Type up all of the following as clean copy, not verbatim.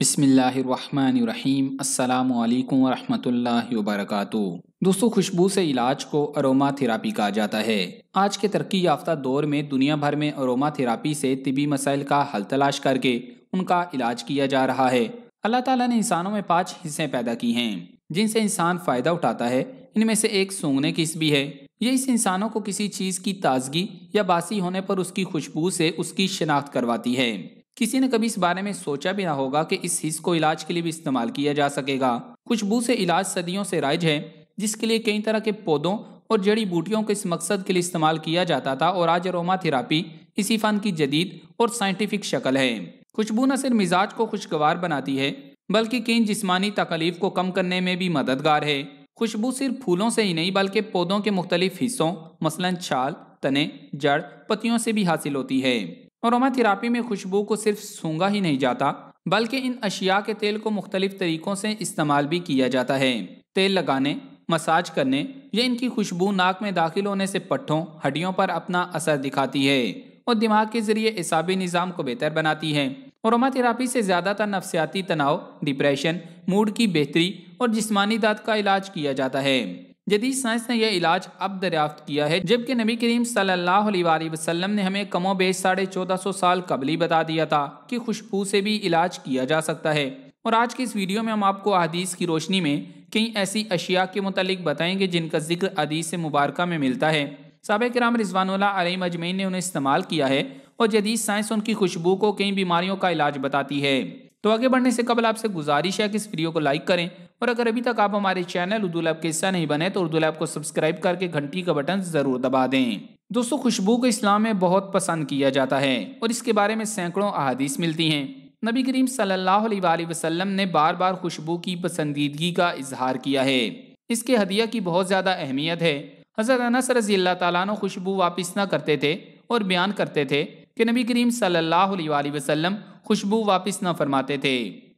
بسم اللہ الرحمن الرحیم۔ السلام علیکم ورحمۃ اللہ وبرکاتہ۔ دوستو، خوشبو سے علاج کو اروما تھراپی کہا جاتا ہے۔ آج کے ترقی یافتہ دور میں دنیا بھر میں اروما تھراپی سے طبی مسائل کا حل تلاش کر کے ان کا علاج کیا جا رہا ہے۔ اللہ تعالیٰ نے انسانوں میں 5 حصے پیدا کی ہیں جن سے انسان فائدہ اٹھاتا ہے۔ ان میں سے ایک سونگھنے کی حس بھی ہے۔ یہ اس انسانوں کو کسی چیز کی تازگی یا باسی ہونے پر اس کی خوشبو سے اس کی شناخت کرواتی ہے۔ کسی نے کبھی اس بارے میں سوچا بھی نہ ہوگا کہ اس حص کو علاج کے لیے بھی استعمال کیا جا سکے گا۔ خوشبو سے علاج صدیوں سے رائج ہے، جس کے لیے کئی طرح کے پودوں اور جڑی بوٹیوں کو اس مقصد کے لیے استعمال کیا جاتا تھا، اور آج اروما تھراپی اسی فن کی جدید اور سائنٹیفک شکل ہے۔ خوشبو نہ صرف مزاج کو خوشگوار بناتی ہے بلکہ کئی جسمانی تکالیف کو کم کرنے میں بھی مددگار ہے۔ خوشبو صرف پھولوں سے ہی نہیں بلکہ پودوں کے مختلف حصوں مثلاً چھال، تنے، جڑ، پتیوں سے بھی حاصل ہوتی ہے۔ اروما تھراپی میں خوشبو کو صرف سونگا ہی نہیں جاتا بلکہ ان اشیاء کے تیل کو مختلف طریقوں سے استعمال بھی کیا جاتا ہے۔ تیل لگانے، مساج کرنے یا ان کی خوشبو ناک میں داخل ہونے سے پٹھوں، ہڈیوں پر اپنا اثر دکھاتی ہے اور دماغ کے ذریعے اعصابی نظام کو بہتر بناتی ہے۔ اروما تھراپی سے زیادہ تر نفسیاتی تناؤ، ڈپریشن، موڈ کی بہتری اور جسمانی درد کا علاج کیا جاتا ہے۔ جدید سائنس نے یہ علاج اب دریافت کیا ہے، جبکہ نبی کریم صلی اللہ علیہ وآلہ وسلم نے ہمیں کم و بیش 1450 سال قبل ہی بتا دیا تھا کہ خوشبو سے بھی علاج کیا جا سکتا ہے۔ اور آج کی اس ویڈیو میں ہم آپ کو احادیث کی روشنی میں کئی ایسی اشیاء کے متعلق بتائیں گے جن کا ذکر حدیث مبارکہ میں ملتا ہے۔ صحابہ کرام رضوان اللہ علیہم اجمعین نے انہیں استعمال کیا ہے اور جدید سائنس ان کی خوشبو کو کئی بیماریوں کا علاج بتاتی ہے۔ تو آگے بڑھنے سے قبل آپ سے گزارش ہے کہ اس ویڈیو کو لائک کریں، اور اگر ابھی تک آپ ہمارے چینل اردو لیب کے حصہ نہیں بنے تو اردو لیب کو سبسکرائب کر کے گھنٹی کا بٹن ضرور دبا دیں۔ دوستو، خوشبو کو اسلام میں بہت پسند کیا جاتا ہے اور اس کے بارے میں سینکڑوں احادیث ملتی ہیں۔ نبی کریم صلی اللہ علیہ وآلہ وسلم نے بار بار خوشبو کی پسندیدگی کا اظہار کیا ہے۔ اس کے ہدیہ کی بہت زیادہ اہمیت ہے۔ حضرت انس رضی اللہ تعالیٰ عنہ خوشبو واپس نہ کرتے تھے اور بیان کرتے تھے کہ نبی کریم صلی اللہ علیہ وآلہ وسلم خوشبو واپس نہ فرماتے تھے۔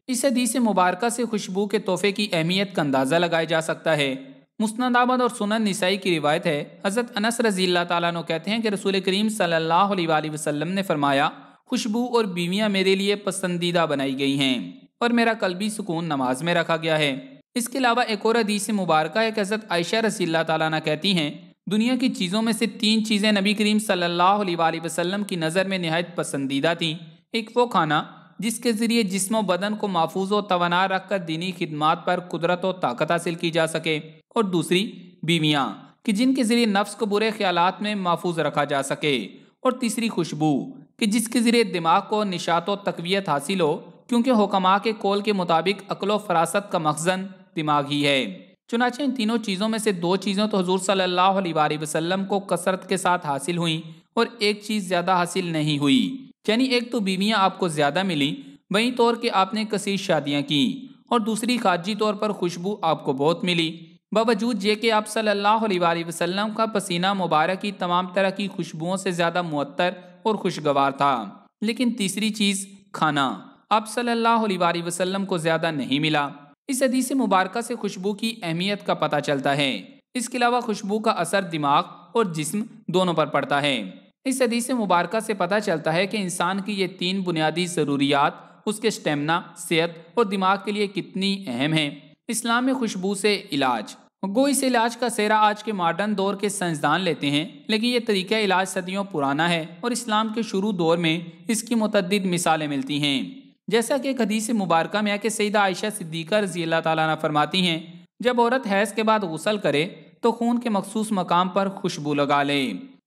اس حدیث مبارکہ سے خوشبو کے تحفے کی اہمیت کا اندازہ لگایا جا سکتا ہے۔ مسند احمد اور سنن نسائی کی روایت ہے، حضرت انس رضی اللہ تعالیٰ عنہ کہتے ہیں کہ رسول کریم صلی اللہ علیہ وآلہ وسلم نے فرمایا، خوشبو اور بیویاں میرے لیے پسندیدہ بنائی گئی ہیں اور میرا قلبی سکون نماز میں رکھا گیا ہے۔ اس کے علاوہ ایک اور حدیث مبارکہ ہے کہ حضرت عائشہ رضی اللہ تعالیٰ عنہ کہتی ہیں، دنیا کی چیزوں میں سے 3 چیزیں نبی کریم صلی اللہ علیہ وآلہ وسلم کی نظر میں نہایت پسندیدہ تھیں۔ ایک وہ کھانا جس کے ذریعے جسم و بدن کو محفوظ و توانا رکھ کر دینی خدمات پر قدرت و طاقت حاصل کی جا سکے، اور دوسری بیویاں کہ جن کے ذریعے نفس کو برے خیالات میں محفوظ رکھا جا سکے، اور تیسری خوشبو کہ جس کے ذریعے دماغ کو نشاط و تقویت حاصل ہو، کیونکہ حکماء کے قول کے مطابق عقل و فراست کا مخزن دماغ ہی ہے۔ چنانچہ ان تینوں چیزوں میں سے 2 چیزیں تو حضور صلی اللہ علیہ وآلہ وسلم کو کثرت کے ساتھ حاصل ہوئیں اور ایک چیز زیادہ حاصل نہیں ہوئی، یعنی ایک تو بیویاں آپ کو زیادہ ملیں وہیں طور کہ آپ نے کثیر شادیاں کی، اور دوسری خارجی طور پر خوشبو آپ کو بہت ملی، باوجود یہ کہ آپ صلی اللہ علیہ وآلہ وسلم کا پسینہ مبارک کی تمام طرح کی خوشبوؤں سے زیادہ معطر اور خوشگوار تھا۔ لیکن تیسری چیز کھانا آپ صلی اللہ علیہ وآلہ وسلم کو زیادہ نہیں ملا۔ اس حدیث مبارکہ سے خوشبو کی اہمیت کا پتہ چلتا ہے۔ اس کے علاوہ خوشبو کا اثر دماغ اور جسم دونوں پر پڑتا ہے۔ اس حدیث مبارکہ سے پتہ چلتا ہے کہ انسان کی یہ 3 بنیادی ضروریات اس کے اسٹیمنا، صحت اور دماغ کے لیے کتنی اہم ہیں۔ اسلام میں خوشبو سے علاج اس علاج کا سہرا آج کے ماڈرن دور کے سائنسدان لیتے ہیں، لیکن یہ طریقہ علاج صدیوں پرانا ہے اور اسلام کے شروع دور میں اس کی متعدد مثالیں ملتی ہیں۔ جیسا کہ ایک حدیث مبارکہ میں ہے کہ سیدہ عائشہ صدیقہ رضی اللہ تعالیٰ عنہ فرماتی ہیں، جب عورت حیض کے بعد غسل کرے تو خون کے مخصوص مقام پر خوشبو لگا لے۔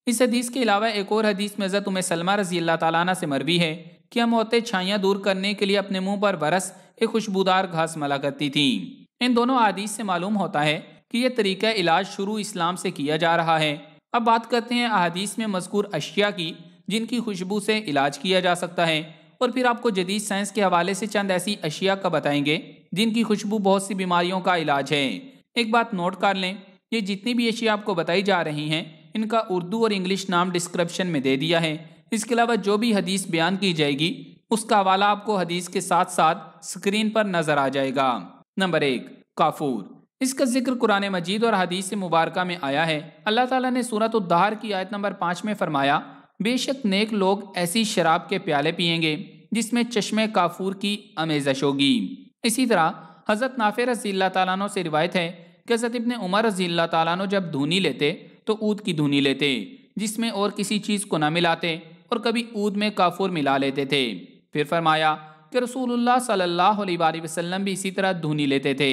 اس حدیث کے علاوہ ایک اور حدیث میں حضرت ام سلمہ رضی اللہ تعالیٰ عنہ سے مروی ہے کہ ہم عورتیں چھائیاں دور کرنے کے لیے اپنے منہ پر برس ایک خوشبودار گھاس ملا کرتی تھیں۔ ان دونوں احادیث سے معلوم ہوتا ہے کہ یہ طریقہ علاج شروع اسلام سے کیا جا رہا ہے۔ اب بات کرتے ہیں احادیث میں مذکور اشیاء کی جن کی خوشبو سے علاج کیا جا سکتا ہے، اور پھر آپ کو جدید سائنس کے حوالے سے چند ایسی اشیاء کا بتائیں گے جن کی خوشبو بہت سی بیماریوں کا علاج ہے۔ ایک بات نوٹ کر لیں، یہ جتنی بھی اشیاء آپ کو بتائی جا رہی ہیں ان کا اردو اور انگلش نام ڈسکرپشن میں دے دیا ہے۔ اس کے علاوہ جو بھی حدیث بیان کی جائے گی اس کا حوالہ آپ کو حدیث کے ساتھ ساتھ سکرین پر نظر آ جائے گا۔ نمبر 1، کافور۔ اس کا ذکر قرآن مجید اور حدیث مبارکہ میں آیا ہے۔ اللہ تعالیٰ نے سورۃ الدہر کی آیت نمبر 5 میں فرمایا، بے شک نیک لوگ ایسی شراب کے پیالے پئیں گے جس میں چشمے کافور کی آمیزش ہوگی۔ اسی طرح حضرت نافع رضی اللہ تعالیٰ عنہ سے روایت ہے کہ حضرت ابن عمر رضی اللہ تعالیٰ عنہ جب دھونی لیتے تو عود کی دھونی لیتے، جس میں اور کسی چیز کو نہ ملاتے، اور کبھی عود میں کافور ملا لیتے تھے۔ پھر فرمایا کہ رسول اللہ صلی اللہ علیہ وآلہ وسلم بھی اسی طرح دھونی لیتے تھے۔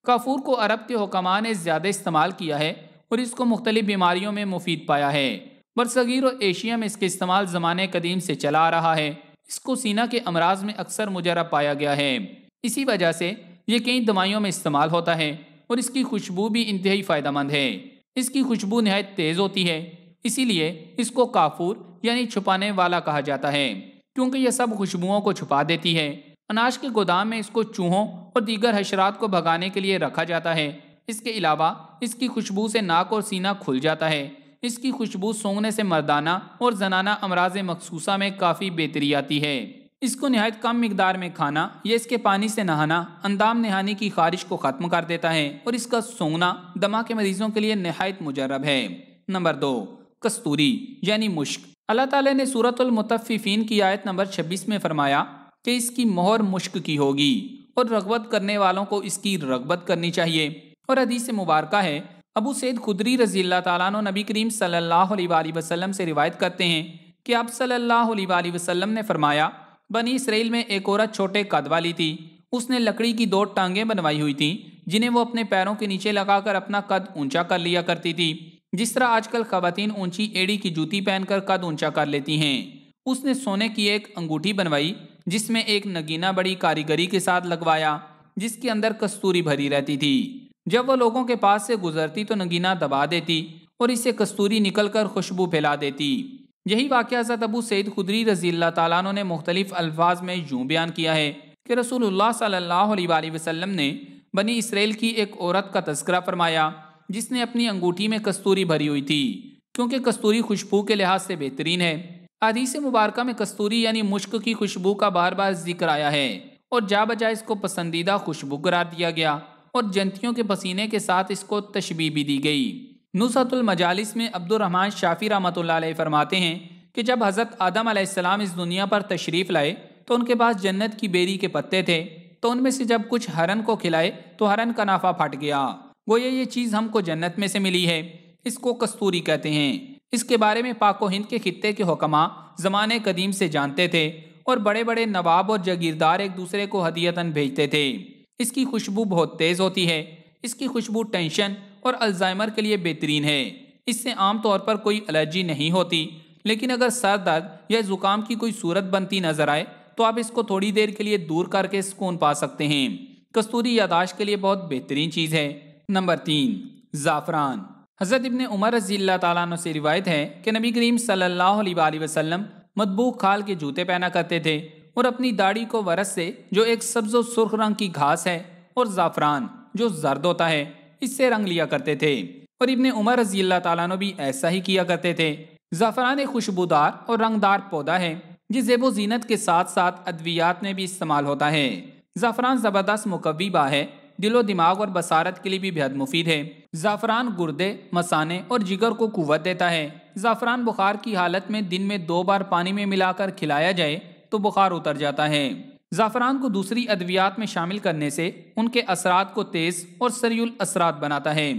کافور کو عرب کے حکماء نے زیادہ استعمال کیا ہے اور اس کو مختلف بیماریوں میں مفید پایا ہے۔ برصغیر اور ایشیا میں اس کے استعمال زمانے قدیم سے چلا آ رہا ہے۔ اس کو سینہ کے امراض میں اکثر مجرب پایا گیا ہے۔ اسی وجہ سے یہ کئی دوائیوں میں استعمال ہوتا ہے اور اس کی خوشبو بھی انتہائی فائدہ مند ہے۔ اس کی خوشبو نہایت تیز ہوتی ہے، اسی لیے اس کو کافور یعنی چھپانے والا کہا جاتا ہے، کیونکہ یہ سب خوشبوؤں کو چھپا دیتی ہے۔ اناج کے گودام میں اس کو چوہوں اور دیگر حشرات کو بھگانے کے لیے رکھا جاتا ہے۔ اس کے علاوہ اس کی خوشبو سے ناک اور سینہ کھل جاتا ہے۔ اس کی خوشبو سونگھنے سے مردانہ اور زنانہ امراض مخصوصہ میں کافی بہتری آتی ہے۔ اس کو نہایت کم مقدار میں کھانا یا اس کے پانی سے نہانا اندام نہانی کی خارش کو ختم کر دیتا ہے، اور اس کا سونگنا دمہ کے مریضوں کے لیے نہایت مجرب ہے۔ نمبر 2، کستوری یعنی مشک۔ اللہ تعالیٰ نے سورۃ المطففین کی آیت نمبر 26 میں فرمایا کہ اس کی مہر مشک کی ہوگی اور رغبت کرنے والوں کو اس کی رغبت کرنی چاہیے۔ اور حدیث مبارکہ ہے، ابو سعید خدری رضی اللہ تعالیٰ عنہ نبی کریم صلی اللہ علیہ وآلہ وسلم سے روایت کرتے ہیں کہ آپ صلی اللہ علیہ وآلہ وسلم نے فرمایا، بنی اسرائیل میں ایک عورت چھوٹے قد والی تھی۔ اس نے لکڑی کی 2 ٹانگیں بنوائی ہوئی تھیں جنہیں وہ اپنے پیروں کے نیچے لگا کر اپنا قد اونچا کر لیا کرتی تھی، جس طرح آج کل خواتین اونچی ایڑی کی جوتی پہن کر قد اونچا کر لیتی ہیں۔ اس نے سونے کی ایک انگوٹھی بنوائی جس میں ایک نگینہ بڑی کاریگری کے ساتھ لگوایا، جس کے اندر کستوری بھری رہتی تھی۔ جب وہ لوگوں کے پاس سے گزرتی تو نگینہ دبا دیتی اور اسے کستوری نکل کر خوشبو پھیلا دیتی۔ یہی واقعہ حضرت ابو سعید خدری رضی اللہ تعالیٰ عنہ نے مختلف الفاظ میں یوں بیان کیا ہے کہ رسول اللہ صلی اللہ علیہ وآلہ وسلم نے بنی اسرائیل کی ایک عورت کا تذکرہ فرمایا جس نے اپنی انگوٹھی میں کستوری بھری ہوئی تھی، کیونکہ کستوری خوشبو کے لحاظ سے بہترین ہے۔ حدیث مبارکہ میں کستوری یعنی مشک کی خوشبو کا بار بار ذکر آیا ہے اور جا بجا اس کو پسندیدہ خوشبو قرار دیا گیا، اور جنتیوں کے پسینے کے ساتھ اس کو تشبیہ بھی دی گئی۔ نصرۃ المجالس میں عبد الرحمن شافعی رحمۃ اللہ علیہ فرماتے ہیں کہ جب حضرت آدم علیہ السلام اس دنیا پر تشریف لائے تو ان کے پاس جنت کی بیری کے پتے تھے، تو ان میں سے جب کچھ ہرن کو کھلائے تو ہرن کا نافہ پھٹ گیا، گویا یہ چیز ہم کو جنت میں سے ملی ہے۔ اس کو کستوری کہتے ہیں۔ اس کے بارے میں پاک و ہند کے خطے کے حکماء زمانے قدیم سے جانتے تھے، اور بڑے بڑے نواب اور جاگیردار ایک دوسرے کو ہدیتاً بھیجتے تھے۔ اس کی خوشبو بہت تیز ہوتی ہے۔ اس کی خوشبو ٹینشن اور الزائمر کے لیے بہترین ہے۔ اس سے عام طور پر کوئی الرجی نہیں ہوتی، لیکن اگر سر درد یا زکام کی کوئی صورت بنتی نظر آئے تو آپ اس کو تھوڑی دیر کے لیے دور کر کے سکون پا سکتے ہیں۔ کستوری یاداشت کے لیے بہت بہترین چیز ہے۔ نمبر 3، زعفران۔ حضرت ابن عمر رضی اللہ تعالیٰ عنہ سے روایت ہے کہ نبی کریم صلی اللہ علیہ وآلہ وسلم مطبوع کھال کے جوتے پہنا کرتے تھے اور اپنی داڑھی کو ورس سے، جو ایک سبز و سرخ رنگ کی گھاس ہے، اور زعفران جو زرد ہوتا ہے، اس سے رنگ لیا کرتے تھے، اور ابن عمر رضی اللہ تعالیٰ عنہ بھی ایسا ہی کیا کرتے تھے۔ زعفران ایک خوشبودار اور رنگدار پودا ہے جس زیب و زینت کے ساتھ ساتھ ادویات میں بھی استعمال ہوتا ہے۔ زعفران زبردست مقوی با ہے، دل و دماغ اور بصارت کے لیے بھی بہت مفید ہے۔ زعفران گردے، مثانے اور جگر کو قوت دیتا ہے۔ زعفران بخار کی حالت میں دن میں 2 بار پانی میں ملا کر کھلایا جائے تو بخار اتر جاتا ہے۔ زعفران کو دوسری ادویات میں شامل کرنے سے ان کے اثرات کو تیز اور سریع الاثرات بناتا ہے۔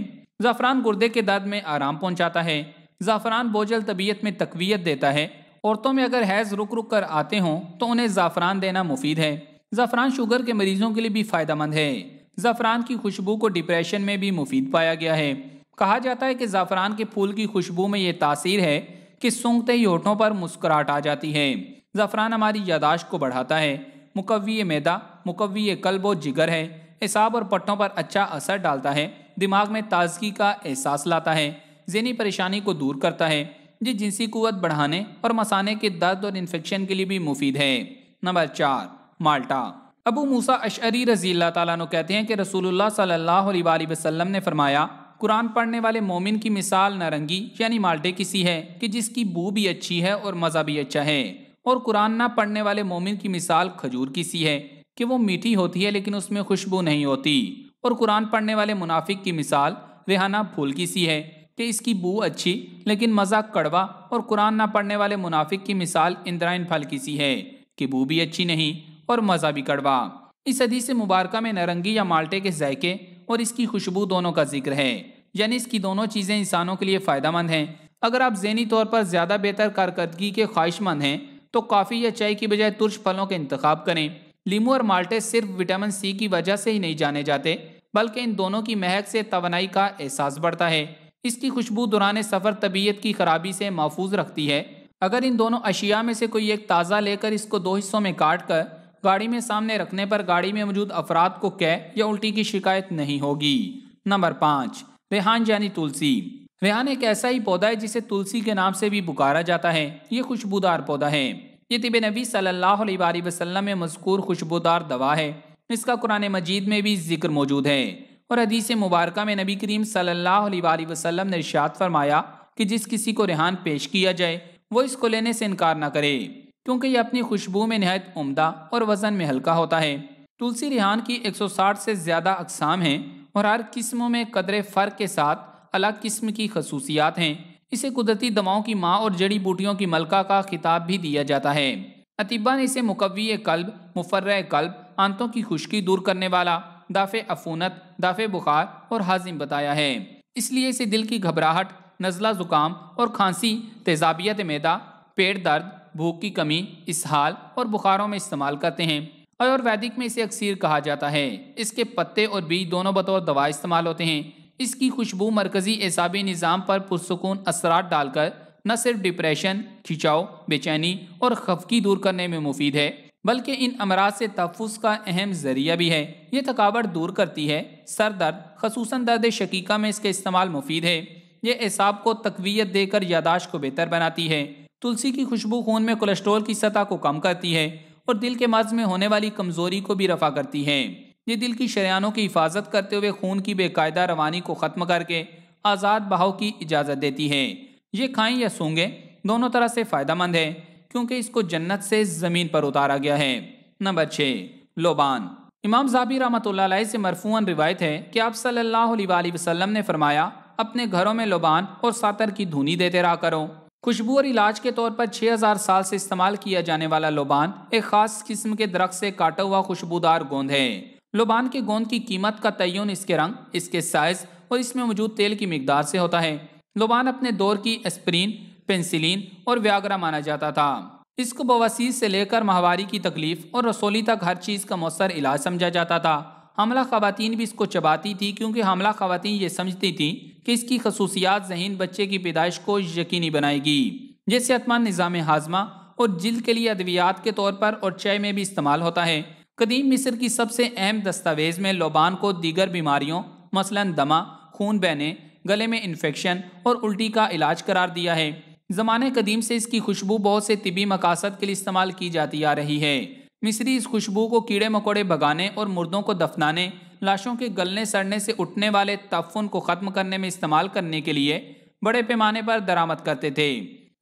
زعفران گردے کے درد میں آرام پہنچاتا ہے۔ زعفران بوجھل طبیعت میں تقویت دیتا ہے۔ عورتوں میں اگر حیض رک رک کر آتے ہوں تو انہیں زعفران دینا مفید ہے۔ زعفران شوگر کے مریضوں کے لیے بھی فائدہ مند ہے۔ زعفران کی خوشبو کو ڈپریشن میں بھی مفید پایا گیا ہے۔ کہا جاتا ہے کہ زعفران کے پھول کی خوشبو میں یہ تاثیر ہے کہ سونگھتے ہی ہونٹوں پر مسکراہٹ آ جاتی ہے۔ زعفران ہماری یاداشت کو بڑھاتا ہے، مقوی معدہ، مقوی قلب و جگر ہے، اعصاب اور پٹھوں پر اچھا اثر ڈالتا ہے، دماغ میں تازگی کا احساس لاتا ہے، ذہنی پریشانی کو دور کرتا ہے، جنسی قوت بڑھانے اور مثانے کے درد اور انفیکشن کے لیے بھی مفید ہے۔ نمبر 4، مالٹا۔ ابو موسیٰ اشعری رضی اللہ تعالیٰ عنہ کہتے ہیں کہ رسول اللہ صلی اللہ علیہ وآلہ وسلم نے فرمایا، قرآن پڑھنے والے مومن کی مثال نارنگی یعنی مالٹے کی سی ہے کہ جس کی بو بھی اچھی ہے اور مزہ بھی اچھا ہے، اور قرآن نہ پڑھنے والے مومن کی مثال کھجور کی سی ہے کہ وہ میٹھی ہوتی ہے لیکن اس میں خوشبو نہیں ہوتی، اور قرآن پڑھنے والے منافق کی مثال ریحانہ پھول کی سی ہے کہ اس کی بو اچھی لیکن مزہ کڑوا، اور قرآن نہ پڑھنے والے منافق کی مثال اندرائن پھل کی سی ہے کہ بو بھی اچھی نہیں اور مزہ بھی کڑوا۔ اس حدیث مبارکہ میں نارنگی یا مالٹے کے ذائقے اور اس کی خوشبو دونوں کا ذکر ہے، یعنی اس کی دونوں چیزیں انسانوں کے لیے فائدہ مند ہیں۔ اگر آپ ذہنی طور پر زیادہ بہتر کارکردگی کے خواہش مند ہیں تو کافی یا چائے کی بجائے ترش پھلوں کا انتخاب کریں۔ لیمو اور مالٹے صرف وٹامن سی کی وجہ سے ہی نہیں جانے جاتے، بلکہ ان دونوں کی مہک سے توانائی کا احساس بڑھتا ہے۔ اس کی خوشبو دوران سفر طبیعت کی خرابی سے محفوظ رکھتی ہے۔ اگر ان دونوں اشیاء میں سے کوئی ایک تازہ لے کر اس کو 2 حصوں میں کاٹ کر گاڑی میں سامنے رکھنے پر گاڑی میں موجود افراد کو قے یا الٹی کی شکایت نہیں ہوگی۔ نمبر 5، ریحان یعنی تلسی۔ ریحان ایک ایسا ہی پودا ہے جسے تلسی کے نام سے بھی پکارا جاتا ہے۔ یہ خوشبودار پودا ہے۔ یہ طب نبی صلی اللہ علیہ وآلہ وسلم میں مذکور خوشبودار دوا ہے۔ اس کا قرآن مجید میں بھی ذکر موجود ہے، اور حدیث مبارکہ میں نبی کریم صلی اللہ علیہ وآلہ وسلم نے ارشاد فرمایا کہ جس کسی کو ریحان پیش کیا جائے وہ اس کو لینے سے انکار نہ کرے، کیونکہ یہ اپنی خوشبو میں نہایت عمدہ اور وزن میں ہلکا ہوتا ہے۔ تلسی ریحان کی 160 سے زیادہ اقسام ہیں، اور ہر قسم میں قدرے فرق کے ساتھ الگ قسم کی خصوصیات ہیں۔ اسے قدرتی دواؤں کی ماں اور جڑی بوٹیوں کی ملکہ کا خطاب بھی دیا جاتا ہے۔ اطباء نے اسے مقوی قلب، مفرح قلب، آنتوں کی خشکی دور کرنے والا، دافع عفونت، دافع بخار اور ہاضم بتایا ہے۔ اس لیے اسے دل کی گھبراہٹ، نزلہ زکام اور کھانسی، تیزابیت معدہ، پیٹ درد، بھوک کی کمی، اسہال اور بخاروں میں استعمال کرتے ہیں۔ آیورویدک میں اسے اکسیر کہا جاتا ہے۔ اس کے پتے اور بیج دونوں بطور دوا استعمال ہوتے ہیں۔ اس کی خوشبو مرکزی اعصابی نظام پر پرسکون اثرات ڈال کر نہ صرف ڈپریشن، کھنچاؤ، بے چینی اور خفگی دور کرنے میں مفید ہے، بلکہ ان امراض سے تحفظ کا اہم ذریعہ بھی ہے۔ یہ تھکاوٹ دور کرتی ہے۔ سر درد، خصوصاً درد شقیقہ میں اس کا استعمال مفید ہے۔ یہ اعصاب کو تقویت دے کر یاداشت کو بہتر بناتی ہے۔ تلسی کی خوشبو خون میں کولیسٹرول کی سطح کو کم کرتی ہے اور دل کے مرض میں ہونے والی کمزوری کو بھی رفع کرتی ہے۔ یہ دل کی شریانوں کی حفاظت کرتے ہوئے خون کی بے قاعدہ روانی کو ختم کر کے آزاد بہاؤ کی اجازت دیتی ہے۔ یہ کھائیں یا سونگیں، دونوں طرح سے فائدہ مند ہے، کیونکہ اس کو جنت سے زمین پر اتارا گیا ہے۔ نمبر 6، لوبان۔ امام ذہبی رحمۃ اللہ علیہ سے مرفوعاً روایت ہے کہ آپ صلی اللہ علیہ وآلہ وسلم نے فرمایا، اپنے گھروں میں لوبان اور ساتر کی دھونی دیتے رہا کرو۔ خوشبو اور علاج کے طور پر 6000 سال سے استعمال کیا جانے والا لوبان ایک خاص قسم کے درخت سے کاٹا ہوا خوشبودار گوند ہے۔ لوبان کے گوند کی قیمت کا تعین اس کے رنگ، اس کے سائز اور اس میں موجود تیل کی مقدار سے ہوتا ہے۔ لوبان اپنے دور کی اسپرین، پینسلین اور ویاگرا مانا جاتا تھا۔ اس کو بواسیر سے لے کر ماہواری کی تکلیف اور رسولی تک ہر چیز کا مؤثر علاج سمجھا جاتا تھا۔ حاملہ خواتین بھی اس کو چباتی تھی، کیونکہ حاملہ خواتین یہ سمجھتی تھیں کہ اس کی خصوصیات ذہین بچے کی پیدائش کو یقینی بنائے گی۔ یہ صحت مند نظام ہاضمہ اور جلد کے لیے ادویات کے طور پر اور چائے میں بھی استعمال ہوتا ہے۔ قدیم مصر کی سب سے اہم دستاویز میں لوبان کو دیگر بیماریوں مثلاً دمہ، خون بہنے، گلے میں انفیکشن اور الٹی کا علاج قرار دیا ہے۔ زمانے قدیم سے اس کی خوشبو بہت سے طبی مقاصد کے لیے استعمال کی جاتی آ رہی ہے۔ مصری اس خوشبو کو کیڑے مکوڑے بھگانے اور مردوں کو دفنانے، لاشوں کے گلنے سڑنے سے اٹھنے والے تعفن کو ختم کرنے میں استعمال کرنے کے لیے بڑے پیمانے پر درآمد کرتے تھے۔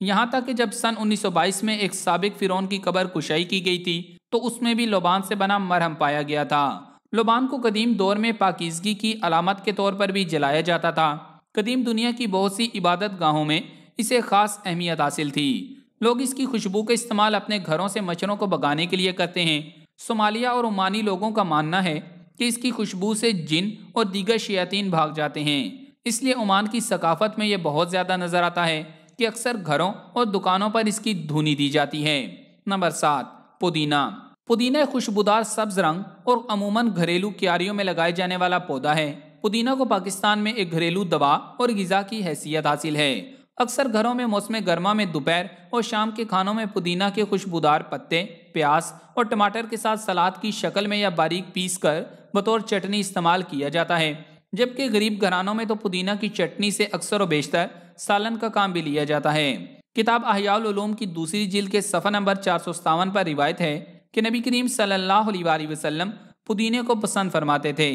یہاں تک کہ جب سن 1922 میں ایک سابق فرعون کی قبر کشائی کی گئی تھی تو اس میں بھی لوبان سے بنا مرہم پایا گیا تھا۔ لوبان کو قدیم دور میں پاکیزگی کی علامت کے طور پر بھی جلایا جاتا تھا۔ قدیم دنیا کی بہت سی عبادت گاہوں میں اسے خاص اہمیت حاصل تھی۔ لوگ اس کی خوشبو کا استعمال اپنے گھروں سے مچھروں کو بھگانے کے لیے کرتے ہیں۔ صومالیہ اور عمانی لوگوں کا ماننا ہے کہ اس کی خوشبو سے جن اور دیگر شیاطین بھاگ جاتے ہیں۔ اس لیے عمان کی ثقافت میں یہ بہت زیادہ نظر آتا ہے کہ اکثر گھروں اور دکانوں پر اس کی دھونی دی جاتی ہے۔ نمبر 7، پودینہ۔ پودینہ ایک خوشبودار سبز رنگ اور عموماً گھریلو کیاریوں میں لگائے جانے والا پودا ہے۔ پودینہ کو پاکستان میں ایک گھریلو دوا اور غذا کی حیثیت حاصل ہے۔ اکثر گھروں میں موسم گرما میں دوپہر اور شام کے کھانوں میں پودینہ کے خوشبودار پتے، پیاز اور ٹماٹر کے ساتھ سلاد کی شکل میں یا باریک پیس کر بطور چٹنی استعمال کیا جاتا ہے، جبکہ غریب گھرانوں میں تو پودینہ کی چٹنی سے اکثر و بیشتر سالن کا کام بھی لیا جاتا ہے۔ کتاب احیاء العلوم کی دوسری جلد کے صفحہ نمبر 457 پر روایت ہے کہ نبی کریم صلی اللہ علیہ وآلہ وسلم پودینے کو پسند فرماتے تھے۔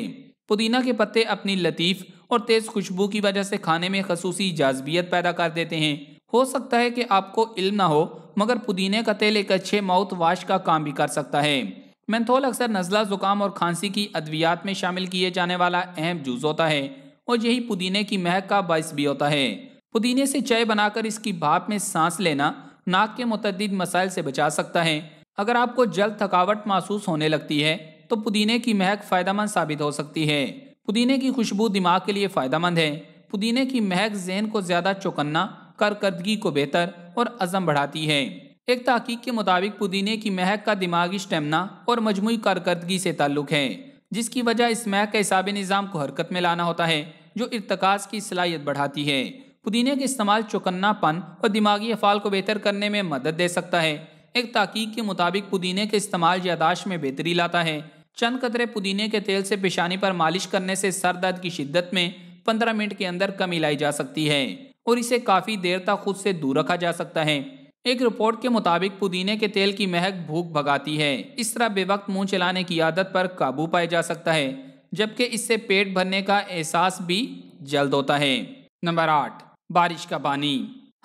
پودینہ کے پتے اپنی لطیف اور تیز خوشبو کی وجہ سے کھانے میں خصوصی جاذبیت پیدا کر دیتے ہیں۔ ہو سکتا ہے کہ آپ کو علم نہ ہو، مگر پودینے کا تیل ایک اچھے ماؤتھ واش کا کام بھی کر سکتا ہے۔ مینتھول اکثر نزلہ زکام اور کھانسی کی ادویات میں شامل کیے جانے والا اہم جز ہوتا ہے، اور یہی پودینے کی مہک کا باعث بھی ہوتا ہے۔ پودینے سے چائے بنا کر اس کی بھاپ میں سانس لینا ناک کے متعدد مسائل سے بچا سکتا ہے۔ اگر آپ کو جلد تھکاوٹ محسوس ہونے لگتی ہے تو پودینے کی مہک فائدہ مند ثابت ہو سکتی ہے۔ پودینے کی خوشبو دماغ کے لیے فائدہ مند ہے۔ پودینے کی مہک ذہن کو زیادہ چوکنا، کارکردگی کو بہتر اور عزم بڑھاتی ہے۔ ایک تحقیق کے مطابق پودینے کی مہک کا دماغی سٹیمنا اور مجموعی کارکردگی سے تعلق ہے، جس کی وجہ اس مہک کا اعصابی نظام کو حرکت میں لانا ہوتا ہے، جو ارتکاز کی صلاحیت بڑھاتی ہے۔ پودینے کا استعمال چوکنا پن اور دماغی افعال کو بہتر کرنے میں مدد دے سکتا ہے۔ ایک تحقیق کے مطابق پودینے کا استعمال یادداشت میں بہتری لاتا ہے۔ چند قطرے پودینے کے تیل سے پیشانی پر مالش کرنے سے سر درد کی شدت میں 15 منٹ کے اندر کمی لائی جا سکتی ہے اور اسے کافی دیر تک خود سے دور رکھا جا سکتا ہے۔ ایک رپورٹ کے مطابق پودینے کے تیل کی مہک بھوک بھگاتی ہے۔ اس طرح بے وقت منہ چلانے کی عادت پر قابو پایا جا سکتا ہے، جبکہ اس سے پیٹ بھرنے کا احساس بھی جلد ہوتا ہے۔ نمبر 8، بارش کا پانی۔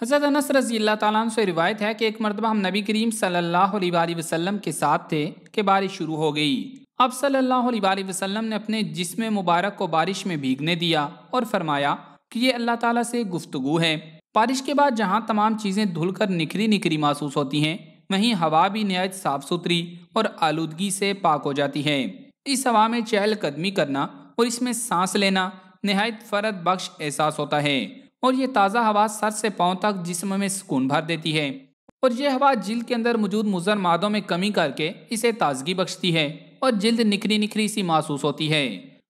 حضرت انس رضی اللہ تعالیٰ عنہ سے روایت ہے کہ ایک مرتبہ ہم نبی کریم صلی اللہ علیہ وآلہ وسلم کے ساتھ تھے کہ بارش شروع ہو گئی۔ اب صلی اللہ علیہ وآلہ وسلم نے اپنے جسم مبارک کو بارش میں بھیگنے دیا اور فرمایا کہ یہ اللہ تعالیٰ سے گفتگو ہے۔ بارش کے بعد جہاں تمام چیزیں دھل کر نکھری نکھری محسوس ہوتی ہیں، وہیں ہوا بھی نہایت صاف ستھری اور آلودگی سے پاک ہو جاتی ہے۔ اس ہوا میں چہل قدمی کرنا اور اس میں سانس لینا نہایت فرحت بخش احساس ہوتا ہے، اور یہ تازہ ہوا سر سے پاؤں تک جسم میں سکون بھر دیتی ہے، اور یہ ہوا جلد کے اندر موجود مضر مادوں میں کمی کر کے اسے تازگی بخشتی ہے اور جلد نکھری نکھری سی محسوس ہوتی ہے۔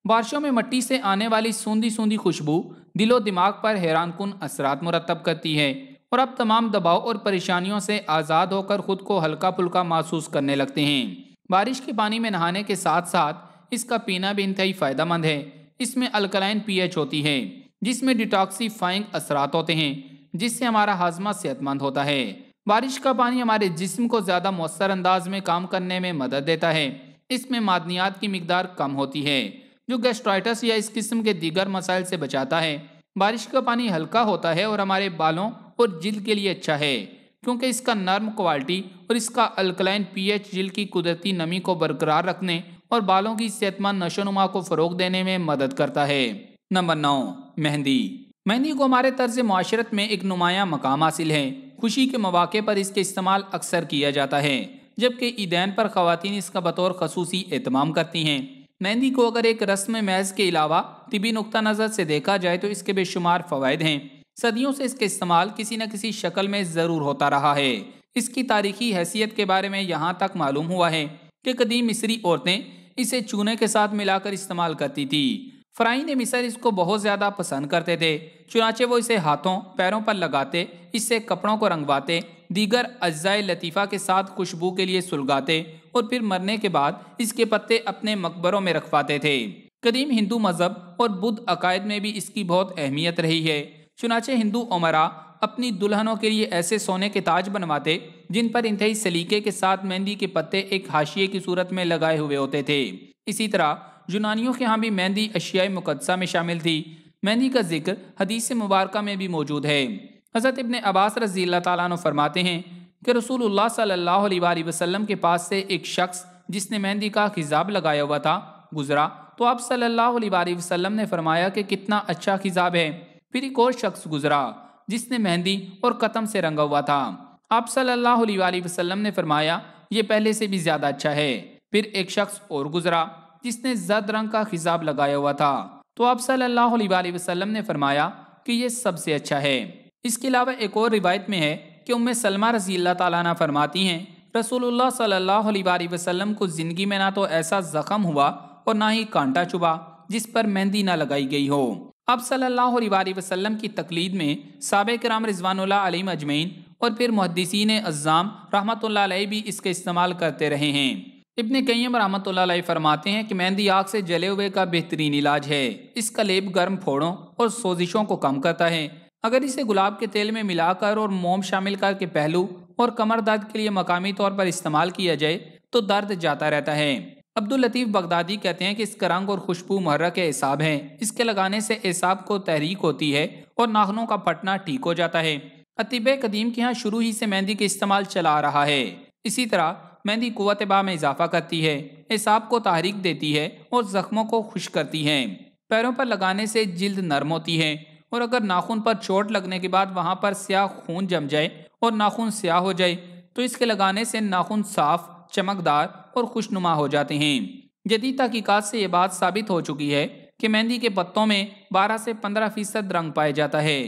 بارشوں میں مٹی سے آنے والی سوندھی سوندھی خوشبو دل و دماغ پر حیران کن اثرات مرتب کرتی ہے، اور اب تمام دباؤ اور پریشانیوں سے آزاد ہو کر خود کو ہلکا پھلکا محسوس کرنے لگتے ہیں۔ بارش کے پانی میں نہانے کے ساتھ ساتھ اس کا پینا بھی انتہائی فائدہ مند ہے۔ اس میں الکلائن پی ایچ ہوتی ہے، جس میں ڈیٹاکسیفائنگ اثرات ہوتے ہیں، جس سے ہمارا ہاضمہ صحت مند ہوتا ہے۔ بارش کا پانی ہمارے جسم کو زیادہ مؤثر انداز میں کام کرنے میں مدد دیتا ہے۔ اس میں معدنیات کی مقدار کم ہوتی ہے، جو گیسٹرائٹس یا اس قسم کے دیگر مسائل سے بچاتا ہے۔ بارش کا پانی ہلکا ہوتا ہے اور ہمارے بالوں اور جلد کے لیے اچھا ہے، کیونکہ اس کا نرم کوالٹی اور اس کا الکلائن پی ایچ جلد کی قدرتی نمی کو برقرار رکھنے اور بالوں کی صحت مند نشو و نما کو فروغ دینے میں مدد کرتا ہے۔ نمبر 9، مہندی۔ مہندی کو ہمارے طرز معاشرت میں ایک نمایاں مقام حاصل ہے۔ خوشی کے مواقع پر اس کے استعمال اکثر کیا جاتا ہے، جبکہ عیدین پر خواتین اس کا بطور خصوصی اہتمام کرتی ہیں۔ مہندی کو اگر ایک رسم محض کے علاوہ طبی نقطہ نظر سے دیکھا جائے تو اس کے بے شمار فوائد ہیں۔ صدیوں سے اس کا استعمال کسی نہ کسی شکل میں ضرور ہوتا رہا ہے۔ اس کی تاریخی حیثیت کے بارے میں یہاں تک معلوم ہوا ہے کہ قدیم مصری عورتیں اسے چونے کے ساتھ ملا کر استعمال کرتی تھی۔ فرعین مصر اس کو بہت زیادہ پسند کرتے تھے، چنانچہ وہ اسے ہاتھوں پیروں پر لگاتے، اس سے کپڑوں کو رنگواتے، دیگر اجزائے لطیفہ کے ساتھ خوشبو کے لیے سلگاتے اور پھر مرنے کے بعد اس کے پتے اپنے مقبروں میں رکھواتے تھے۔ قدیم ہندو مذہب اور بدھ عقائد میں بھی اس کی بہت اہمیت رہی ہے، چنانچہ ہندو امراء اپنی دلہنوں کے لیے ایسے سونے کے تاج بنواتے جن پر انتہائی سلیقے کے ساتھ مہندی کے پتے ایک حاشیے کی صورت میں لگائے ہوئے ہوتے تھے۔ اسی طرح یونانیوں کے ہاں بھی مہندی اشیاء مقدسہ میں شامل تھی۔ مہندی کا ذکر حدیث مبارکہ میں بھی موجود ہے۔ حضرت ابن عباس رضی اللہ تعالیٰ عنہ فرماتے ہیں کہ رسول اللہ صلی اللہ علیہ وآلہ وسلم کے پاس سے ایک شخص جس نے مہندی کا خضاب لگایا ہوا تھا گزرا، تو آپ صلی اللہ علیہ وآلہ وسلم نے فرمایا کہ کتنا اچھا خضاب ہے۔ پھر ایک اور شخص گزرا جس نے مہندی اور قطم سے رنگا ہوا تھا، آپ صلی اللہ علیہ وآلہ وسلم نے فرمایا یہ پہلے سے بھی زیادہ اچھا ہے۔ پھر ایک شخص اور گزرا جس نے زرد رنگ کا خضاب لگایا ہوا تھا، تو آپ صلی اللہ علیہ وآلہ وسلم نے فرمایا کہ یہ سب سے اچھا ہے۔ اس کے علاوہ ایک اور روایت میں ہے کہ ام سلمہ رضی اللہ تعالیٰ عنہ فرماتی ہیں رسول اللہ صلی اللہ علیہ وآلہ وسلم کو زندگی میں نہ تو ایسا زخم ہوا اور نہ ہی کانٹا چبھا جس پر مہندی نہ لگائی گئی ہو۔ اب صلی اللہ علیہ وآلہ وسلم کی تقلید میں صحابہ کرام رضوان اللہ علیہم اجمعین اور پھر محدثین اعظام رحمۃ اللہ علیہ بھی اس کا استعمال کرتے رہے ہیں۔ ابن قیم رحمۃ اللہ علیہ فرماتے ہیں کہ مہندی آگ سے جلے ہوئے کا بہترین علاج ہے۔ اس کا لیپ گرم پھوڑوں اور سوزشوں کو کم کرتا ہے۔ اگر اسے گلاب کے تیل میں ملا کر اور موم شامل کر کے پہلو اور کمر درد کے لیے مقامی طور پر استعمال کیا جائے تو درد جاتا رہتا ہے۔ عبداللطیف بغدادی کہتے ہیں کہ اس کا رنگ اور خوشبو محرک اعصاب ہے۔ اس کے لگانے سے اعصاب کو تحریک ہوتی ہے اور ناخنوں کا پھٹنا ٹھیک ہو جاتا ہے۔ اطباء قدیم کے ہاں شروع ہی سے مہندی کا استعمال چلا آ رہا ہے۔ اسی طرح مہندی قوت باہ میں اضافہ کرتی ہے، اعصاب کو تحریک دیتی ہے اور زخموں کو خشک کرتی ہے۔ پیروں پر لگانے سے جلد نرم ہوتی ہے، اور اگر ناخن پر چوٹ لگنے کے بعد وہاں پر سیاہ خون جم جائے اور ناخن سیاہ ہو جائے تو اس کے لگانے سے ناخن صاف چمکدار اور خوشنما ہو جاتے ہیں۔ جدید تحقیقات سے یہ بات ثابت ہو چکی ہے کہ مہندی کے پتوں میں 12 سے 15% رنگ پایا جاتا ہے۔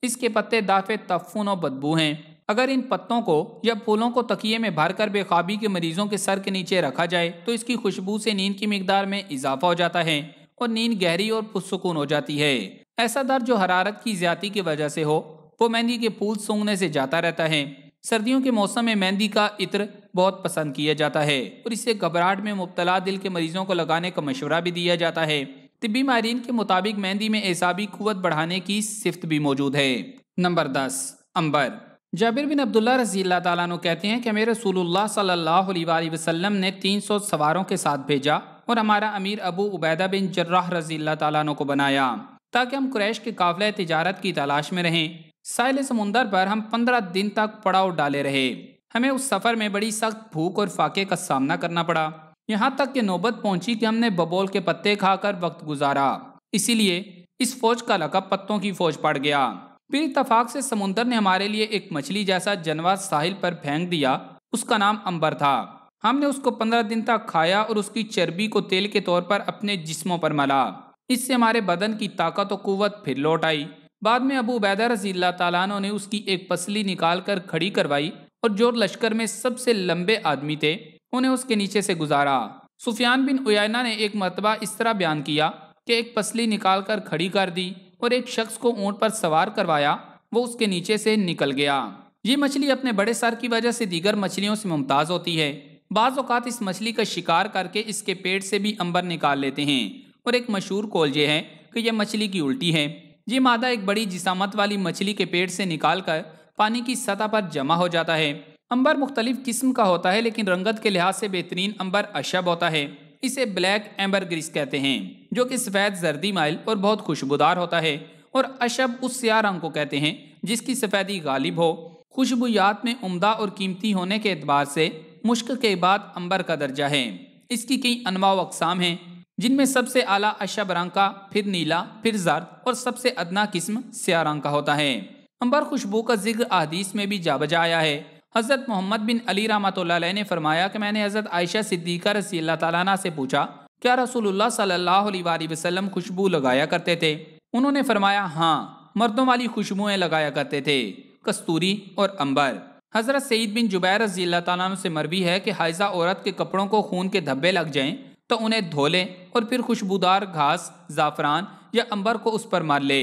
اس کے پتے دافع تعفن و بدبو ہیں۔ اگر ان پتوں کو یا پھولوں کو تکیے میں بھر کر بے خوابی کے مریضوں کے سر کے نیچے رکھا جائے تو اس کی خوشبو سے نیند کی مقدار میں اضافہ ہو جاتا ہے اور نیند گہری اور پرسکون ہو جاتی ہے۔ ایسا درد جو حرارت کی زیادتی کی وجہ سے ہو وہ مہندی کے پھول سونگھنے سے جاتا رہتا ہے۔ سردیوں کے موسم میں مہندی کا عطر بہت پسند کیا جاتا ہے اور اسے گھبراہٹ میں مبتلا دل کے مریضوں کو لگانے کا مشورہ بھی دیا جاتا ہے۔ طبی ماہرین کے مطابق مہندی میں اعصابی قوت بڑھانے کی صفت بھی موجود ہے۔ نمبر 10، عنبر۔ جابر بن عبداللہ رضی اللہ تعالیٰ عنہ کہتے ہیں کہ ہمیں رسول اللہ صلی اللہ علیہ وآلہ وسلم نے 300 سواروں کے ساتھ بھیجا اور ہمارا امیر ابو عبیدہ بن جراح رضی اللہ تعالیٰ عنہ کو بنایا تاکہ ہم قریش کے قافلہ تجارت کی تلاش میں رہیں۔ ساحل سمندر پر ہم 15 دن تک پڑاؤ ڈالے رہے۔ ہمیں اس سفر میں بڑی سخت بھوک اور فاقے کا سامنا کرنا پڑا، یہاں تک کہ نوبت پہنچی کہ ہم نے ببول کے پتے کھا کر وقت گزارا، اسی لیے اس فوج کا لقب پتوں کی فوج پڑ گیا۔ پھر اتفاق سے سمندر نے ہمارے لیے ایک مچھلی جیسا جانور ساحل پر پھینک دیا، اس کا نام عنبر تھا۔ ہم نے اس کو 15 دن تک کھایا اور اس کی چربی کو تیل کے طور پر اپنے جسموں پر ملا، اس سے ہمارے بدن کی طاقت و قوت پھر لوٹ آئی۔ بعد میں ابو عبیدہ رضی اللہ تعالیٰ عنہ نے اس کی ایک پسلی نکال کر کھڑی کروائی اور جو لشکر میں سب سے لمبے آدمی تھے انہیں اس کے نیچے سے گزارا۔ سفیان بن عیینہ نے ایک مرتبہ اس طرح بیان کیا کہ ایک پسلی نکال کر کھڑی کر دی اور ایک شخص کو اونٹ پر سوار کروایا، وہ اس کے نیچے سے نکل گیا۔ یہ مچھلی اپنے بڑے سر کی وجہ سے دیگر مچھلیوں سے ممتاز ہوتی ہے۔ بعض اوقات اس مچھلی کا شکار کر کے اس کے پیٹ سے بھی عنبر نکال لیتے ہیں، اور ایک مشہور قول یہ ہے کہ یہ مچھلی کی الٹی ہے۔ یہ مادہ ایک بڑی جسامت والی مچھلی کے پیٹ سے نکال کر پانی کی سطح پر جمع ہو جاتا ہے۔ عنبر مختلف قسم کا ہوتا ہے لیکن رنگت کے لحاظ سے بہترین عنبر اشب ہوتا ہے، اسے بلیک ایمبر گریس کہتے ہیں، جو کہ سفید زردی مائل اور بہت خوشبودار ہوتا ہے، اور اشب اس سیاہ رنگ کو کہتے ہیں جس کی سفیدی غالب ہو۔ خوشبویات میں عمدہ اور قیمتی ہونے کے اعتبار سے مشک کے بعد عنبر کا درجہ ہے۔ اس کی کئی انواع و اقسام ہیں جن میں سب سے اعلیٰ اشب رنگ کا، پھر نیلا، پھر زرد اور سب سے ادنا قسم سیاہ رنگ کا ہوتا ہے۔ عنبر خوشبو کا ذکر احادیث میں بھی جا بجا آیا ہے۔ حضرت محمد بن علی رحمۃ اللہ علیہ نے فرمایا کہ میں نے حضرت عائشہ صدیقہ رضی اللہ تعالیٰ عنہ سے پوچھا، کیا رسول اللہ صلی اللہ علیہ وآلہ وسلم خوشبو لگایا کرتے تھے؟ انہوں نے فرمایا ہاں، مردوں والی خوشبوئیں لگایا کرتے تھے، کستوری اور عنبر۔ حضرت سعید بن جبیر رضی اللہ تعالیٰ عنہ سے مروی ہے کہ حائضہ عورت کے کپڑوں کو خون کے دھبے لگ جائیں تو انہیں دھو لیں اور پھر خوشبودار گھاس، زعفران یا عنبر کو اس پر مار لے۔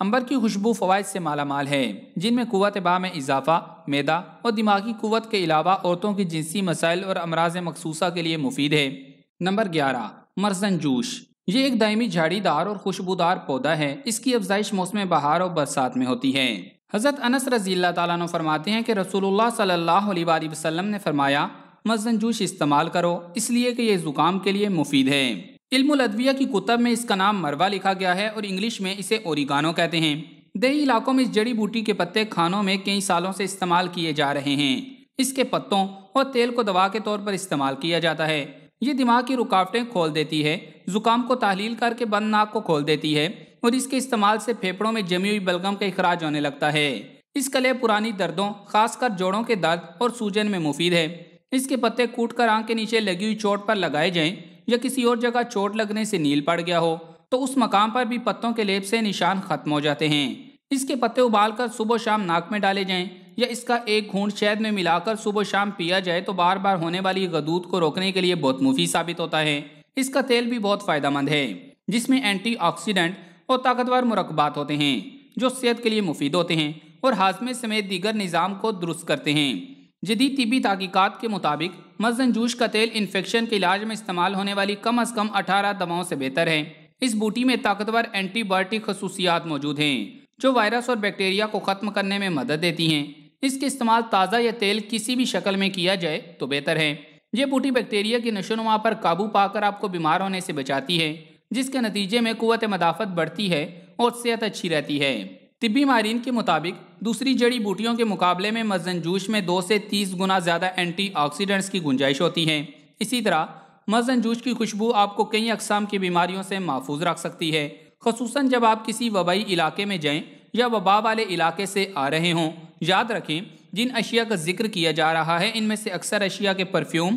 عنبر کی خوشبو فوائد سے مالا مال ہے، جن میں قوت باہ میں اضافہ، معدہ اور دماغی قوت کے علاوہ عورتوں کی جنسی مسائل اور امراض مخصوصہ کے لیے مفید ہے۔ نمبر 11، مرزن جوش۔ یہ ایک دائمی جھاڑی دار اور خوشبودار پودا ہے، اس کی افزائش موسم بہار اور برسات میں ہوتی ہے۔ حضرت انس رضی اللہ تعالیٰ عنہ فرماتے ہیں کہ رسول اللہ صلی اللہ علیہ وآلہ وسلم نے فرمایا، مرزن جوش استعمال کرو اس لیے کہ یہ زکام کے لیے مفید ہے۔ علم الادویہ کی کتب میں اس کا نام مروا لکھا گیا ہے اور انگلش میں اسے اوریگانو کہتے ہیں۔ دیہی علاقوں میں اس جڑی بوٹی کے پتے کھانوں میں کئی سالوں سے استعمال کیے جا رہے ہیں۔ اس کے پتوں اور تیل کو دوا کے طور پر استعمال کیا جاتا ہے۔ یہ دماغ کی رکاوٹیں کھول دیتی ہے، زکام کو تحلیل کر کے بند ناک کو کھول دیتی ہے، اور اس کے استعمال سے پھیپھڑوں میں جمی ہوئی بلغم کا اخراج ہونے لگتا ہے۔ اس کا لیپ پرانی دردوں، خاص کر جوڑوں کے درد اور سوجن میں مفید ہے۔ اس کے پتے کوٹ کر آنکھ کے نیچے لگی ہوئی چوٹ پر لگائے جائیں یا کسی اور جگہ چوٹ لگنے سے نیل پڑ گیا ہو تو اس مقام پر بھی پتوں کے لیپ سے نشان ختم ہو جاتے ہیں۔ اس کے پتے ابال کر صبح و شام ناک میں ڈالے جائیں یا اس کا ایک گھونٹ شہد میں ملا کر صبح و شام پیا جائے تو بار بار ہونے والی غدود کو روکنے کے لیے بہت مفید ثابت ہوتا ہے۔ اس کا تیل بھی بہت فائدہ مند ہے، جس میں اینٹی آکسیڈنٹ اور طاقتور مرکبات ہوتے ہیں جو صحت کے لیے مفید ہوتے ہیں اور ہاضمے سمیت دیگر نظام کو درست کرتے ہیں۔ جدید طبی تحقیقات کے مطابق مرزن جوش کا تیل انفیکشن کے علاج میں استعمال ہونے والی کم از کم 18 دواؤں سے بہتر ہے۔ اس بوٹی میں طاقتور اینٹی بائیوٹک خصوصیات موجود ہیں جو وائرس اور بیکٹیریا کو ختم کرنے میں مدد دیتی ہیں۔ اس کے استعمال تازہ یا تیل کسی بھی شکل میں کیا جائے تو بہتر ہے۔ یہ بوٹی بیکٹیریا کی نشو و نما پر قابو پا کر آپ کو بیمار ہونے سے بچاتی ہے، جس کے نتیجے میں قوت مدافعت بڑھتی ہے اور صحت اچھی رہتی ہے۔ طبی ماہرین کے مطابق دوسری جڑی بوٹیوں کے مقابلے میں مرزن جوش میں 2 سے 30 گنا زیادہ اینٹی آکسیڈنٹس کی گنجائش ہوتی ہے۔ اسی طرح مرزن جوش کی خوشبو آپ کو کئی اقسام کی بیماریوں سے محفوظ رکھ سکتی ہے، خصوصاً جب آپ کسی وبائی علاقے میں جائیں یا وبا والے علاقے سے آ رہے ہوں۔ یاد رکھیں، جن اشیاء کا ذکر کیا جا رہا ہے ان میں سے اکثر اشیاء کے پرفیوم،